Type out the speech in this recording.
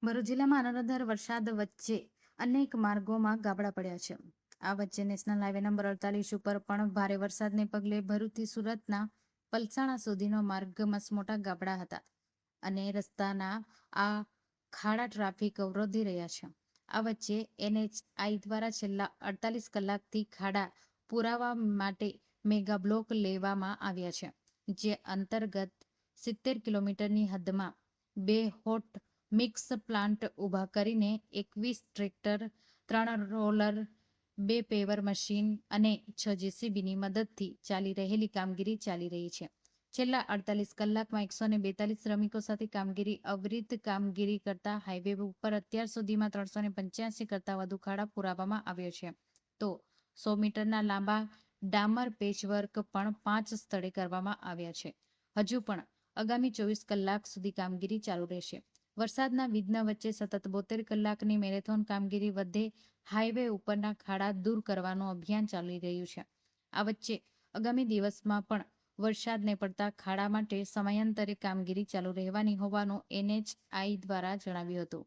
ભરૂચ જિલ્લામાં અનરાધાર વરસાદ વચ્ચે અનેક માર્ગોમાં ગાબડા પડ્યા છે. આ વચ્ચે નેશનલ હાઈવે નંબર 48 ઉપર પણ ભારે વરસાદને પગલે ભરૂચથી સુરતના પલસાણા સુધીનો માર્ગ મસમોટા ગાબડા હતા અને રસ્તાના આ ખાડા ટ્રાફિક અવરોધી રહ્યા છે. આ વચ્ચે NHI દ્વારા છેલ્લા 48 કલાકથી ખાડા પુરાવા માટે મેગા બ્લોક લેવામાં આવ્યા છે, જે અંતર્ગત 70 કિલોમીટરની હદમાં 2 હોટ મિક્સ પ્લાન્ટ ઊભા કરીને 21 ટ્રેક્ટર, 3 રોલર, 2 પેવર મશીન અને 6 JCBની મદદથી ચાલી રહેલી કામગીરી ચાલી રહી છે. છેલ્લા 48 કલાકમાં 142 શ્રમિકો સાથે કામગીરી અવિરત કામગીરી કરતા હાઈવે ઉપર અત્યાર સુધીમાં 385 કરતાં વધુ ખાડા પુરાવવામાં આવ્યો છે. તો 100 મીટરના લાંબા ડામર પેચવર્ક પણ 5 સ્થળે કરવામાં આવ્યા છે. હજુ પણ આગામી 24 કલાક સુધી કામગીરી ચાલુ રહેશે. વરસાદના વિઘ્ન વચ્ચે સતત 72 કલાકની મેરેથોન કામગીરી વધે હાઈવે ઉપરના ખાડા દૂર કરવાનું અભિયાન ચાલી રહ્યું છે. આ વચ્ચે આગામી દિવસમાં પણ વરસાદને પડતા ખાડા માટે સમયાંતરે કામગીરી ચાલુ રહેવાની હોવાનું NHI દ્વારા જણાવ્યું હતું.